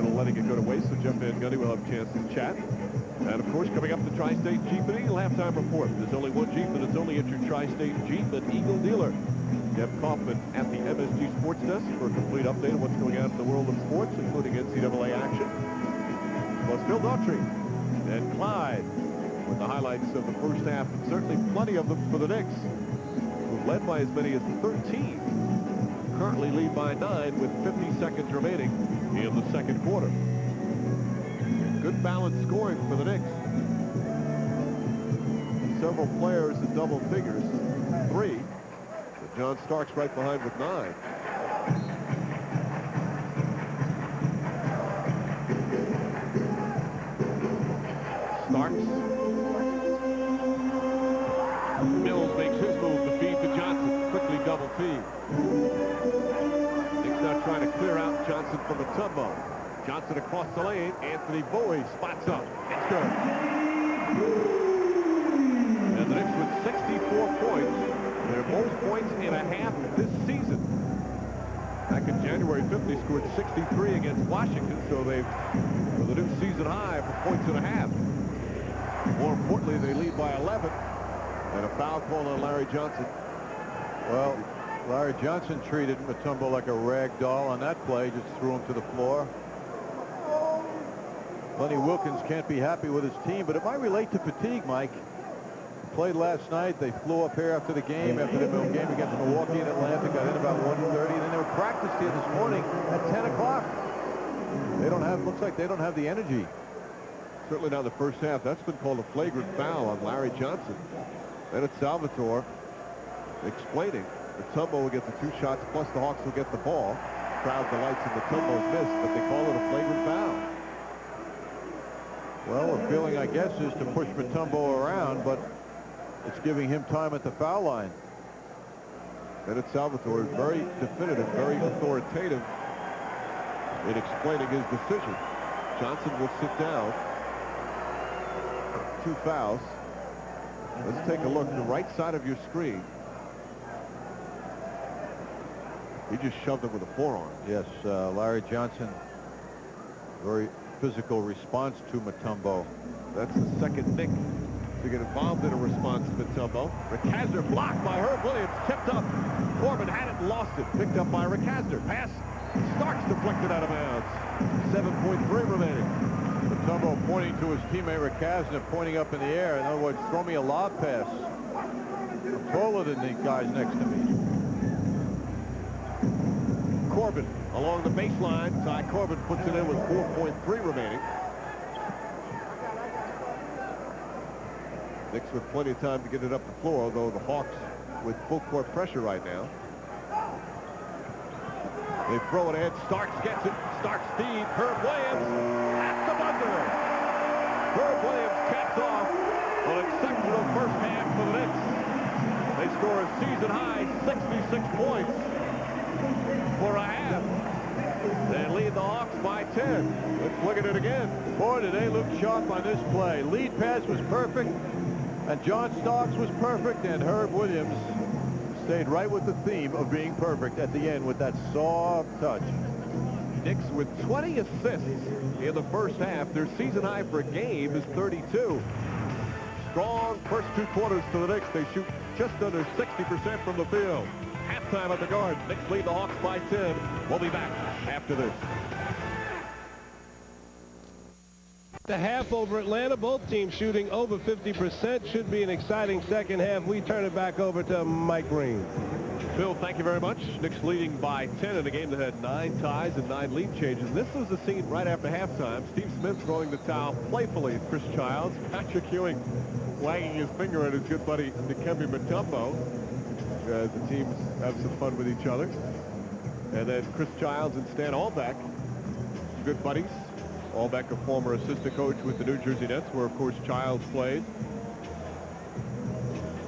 instead of letting it go to waste. So Jeff Van Gundy will have a chance to chat. And, of course, coming up, the Tri-State Jeep and Eagle halftime report. There's only one Jeep, and it's only at your Tri-State Jeep and Eagle dealer. Jeff Kaufman at the MSG Sports Desk for a complete update of what's going on in the world of sports, including NCAA action. Plus Phil Daughtry and Clyde with the highlights of the first half, and certainly plenty of them for the Knicks, who led by as many as 13. Currently lead by 9 with 50 seconds remaining in the second quarter. Good balanced scoring for the Knicks. Several players in double figures, 3. But John Starks right behind with 9. Starks. Mills makes his move to feed to Johnson. Quickly double feed. Knicks now trying to clear out Johnson from Mutombo. Johnson across the lane. Anthony Bowie spots up. It's good. And the Knicks with 64 points. Their most points in a half this season. Back in January 5th, they scored 63 against Washington, so they've for the new season high for points in a half. More importantly, they lead by 11. And a foul call on Larry Johnson. Well, Larry Johnson treated Mutombo like a rag doll on that play, just threw him to the floor. Lenny Wilkins can't be happy with his team, but it might relate to fatigue, Mike. Played last night. They flew up here after the game, after the game against Milwaukee in Atlanta, got in about 1:30, and then they were practiced here this morning at 10 o'clock. They don't have, looks like they don't have the energy. Certainly not the first half. That's been called a flagrant foul on Larry Johnson. Then it's Salvatore explaining Mutombo will get the 2 shots, plus the Hawks will get the ball. Crowd delights in Mutombo's miss, but they call it a flagrant foul. Well, the feeling, I guess, is to push Mutombo around, but it's giving him time at the foul line. And it's Salvatore, very definitive, very authoritative in explaining his decision. Johnson will sit down. 2 fouls. Let's take a look at the right side of your screen. He just shoved him with a forearm. Yes, Larry Johnson, very physical response to Mutombo. That's the second Knick to get involved in a response to Mutombo. Rickazer blocked by Herb Williams, tipped up. Corbin had it and lost it. Picked up by Rickazer. Pass. Starks deflected out of bounds. 7.3 remaining. Mutombo pointing to his teammate Rickazer, pointing up in the air. In other words, throw me a lob pass. I'm taller than the guys next to me. Corbin along the baseline. Ty Corbin puts it in with 4.3 remaining. Knicks with plenty of time to get it up the floor, although the Hawks with full court pressure right now. They throw it ahead. Starks gets it. Starks feed. Herb Williams at the buzzer. Herb Williams caps off an exceptional first half for the Knicks. They score a season-high 66 points for a half. They lead the Hawks by 10. Let's look at it again. Boy, did they look sharp on this play. Lead pass was perfect, and John Starks was perfect, and Herb Williams stayed right with the theme of being perfect at the end with that soft touch. Knicks with 20 assists in the first half. Their season high for a game is 32. Strong first 2 quarters for the Knicks. They shoot just under 60% from the field. Halftime at the Garden. Knicks lead the Hawks by 10. We'll be back after this. The half over Atlanta, both teams shooting over 50%. Should be an exciting second half. We turn it back over to Mike Green. Phil, thank you very much. Knicks leading by 10 in a game that had 9 ties and 9 lead changes. This was the scene right after halftime. Steve Smith throwing the towel playfully at Chris Childs. Patrick Ewing wagging his finger at his good buddy Dikembe Mutombo as the teams have some fun with each other. And then Chris Childs and Stan Albeck, good buddies. Albeck, a former assistant coach with the New Jersey Nets, where, of course, Childs played.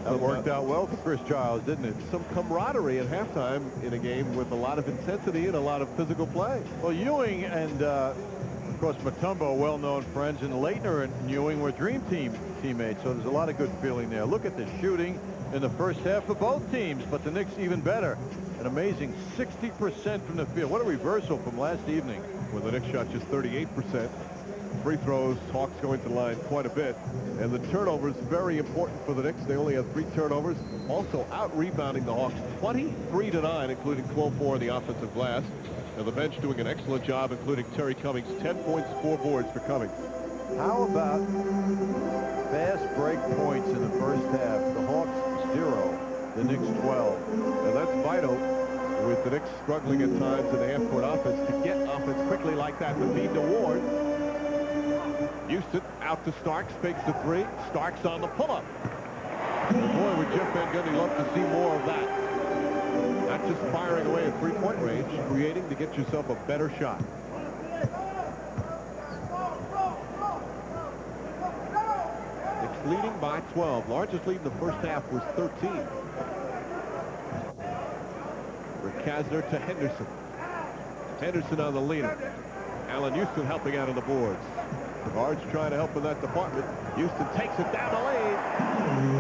That worked out well for Chris Childs, didn't it? Some camaraderie at halftime in a game with a lot of intensity and a lot of physical play. Well, Ewing and, of course, Mutombo, well-known friends, and Leitner and Ewing were Dream Team teammates, so there's a lot of good feeling there. Look at the shooting in the first half for both teams, but the Knicks even better. An amazing 60% from the field. What a reversal from last evening. With the Knicks shot just 38%. Free throws, Hawks going to the line quite a bit. And the turnovers, very important for the Knicks. They only have 3 turnovers. Also out-rebounding the Hawks 23-9, including 12-4 on the offensive glass. And the bench doing an excellent job, including Terry Cummings, 10 points, 4 boards for Cummings. How about fast break points in the first half? The Hawks 0, the Knicks 12. And that's vital with the Knicks struggling at times in the half-court offense to get offense quickly like that would lead to Ward. Houston out to Starks, fakes the 3. Starks on the pull-up. Boy, would Jeff Van Gundy love to see more of that. Not just firing away at three-point range, creating to get yourself a better shot. Knicks leading by 12. Largest lead in the first half was 13. Kasner to Henderson. Henderson on the leader. Allen Houston helping out on the boards. The guards trying to help in that department. Houston takes it down the lane.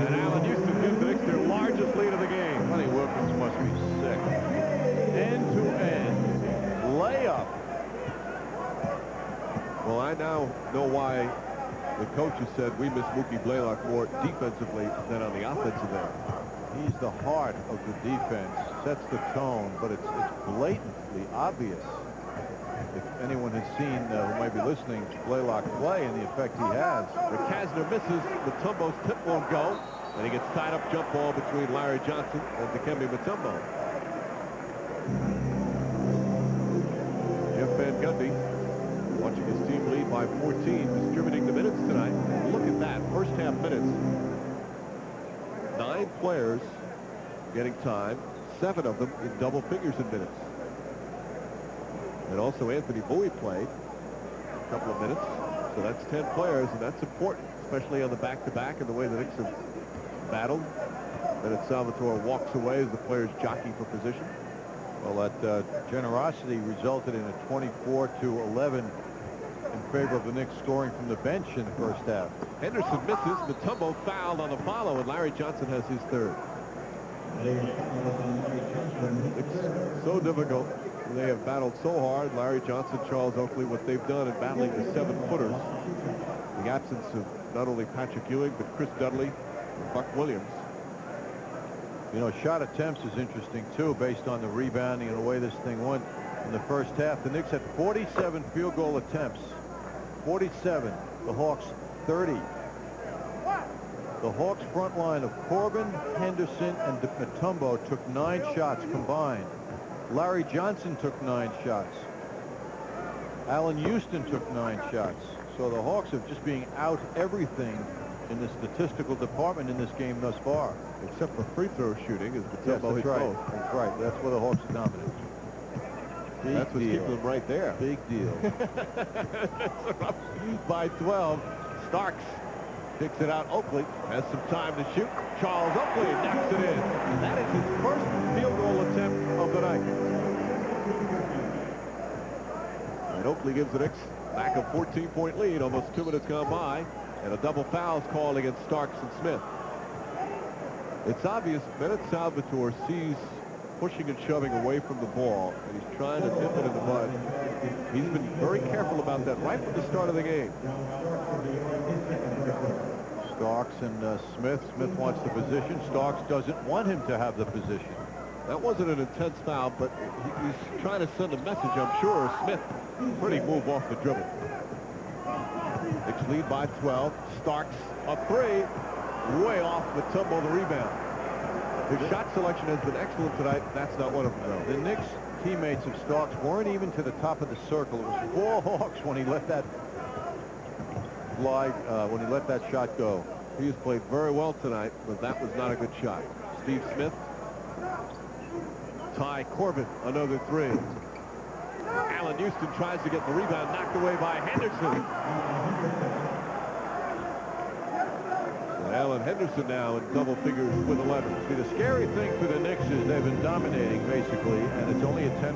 And Allen Houston gives the Knicks their largest lead of the game. Lenny Wilkins must be sick. End-to-end layup. Well, I now know why the coaches said we miss Mookie Blaylock more defensively than on the offensive end. He's the heart of the defense, sets the tone, but it's blatantly obvious. If anyone has seen, who might be listening, Blaylock play and the effect he has. But Kasner misses. Mutombo's tip won't go, and he gets tied up jump ball between Larry Johnson and Dikembe Mutombo. Jeff Van Gundy watching his team lead by 14, distributing the minutes tonight. Look at that, first half minutes. 9 players getting time, 7 of them in double figures in minutes. And also Anthony Bowie played a couple of minutes, so that's 10 players, and that's important, especially on the back-to-back and the way the Knicks have battled. Then Salvatore walks away as the players jockey for position. Well, that generosity resulted in a 24-11 in favor of the Knicks scoring from the bench in the first half. Henderson misses. Mutombo fouled on the follow, and Larry Johnson has his third. It's so difficult. They have battled so hard. Larry Johnson, Charles Oakley, what they've done in battling the 7-footers. The absence of not only Patrick Ewing, but Chris Dudley and Buck Williams. You know, shot attempts is interesting, too, based on the rebounding and the way this thing went in the first half. The Knicks had 47 field goal attempts. 47. The Hawks 30. The Hawks front line of Corbin, Henderson, and Mutombo took 9 shots combined. Larry Johnson took 9 shots. Allen Houston took 9 shots. So the Hawks are just being out everything in the statistical department in this game thus far. Except for free throw shooting, as Yes, Mutombo hit that's right. both. That's right. That's where the Hawks are dominant. Big That's what's deal. keeping them right there. Big deal. By 12, Starks kicks it out. Oakley has some time to shoot. Charles Oakley knocks it in. That is his first field goal attempt of the night. And Oakley gives the Knicks back a 14-point lead. Almost 2 minutes gone by. And a double foul is called against Starks and Smith. It's obvious Bennett Salvatore sees pushing and shoving away from the ball, and he's trying to nip it in the bud. He's been very careful about that right from the start of the game. Starks and Smith. Smith wants the position. Starks doesn't want him to have the position. That wasn't an intense foul, but he's trying to send a message, I'm sure. Smith, pretty move off the dribble. Knicks lead by 12. Starks a 3. Way off Mutombo the rebound. His shot selection has been excellent tonight. That's not one of them, though. The Knicks teammates of Starks weren't even to the top of the circle. It was 4 Hawks when he let that fly, when he let that shot go. He has played very well tonight, but that was not a good shot. Steve Smith. Ty Corbin, another 3. Allen Houston tries to get the rebound, knocked away by Henderson. Allen Henderson now in double figures with 11. See, the scary thing for the Knicks is they've been dominating, basically, and it's only a 10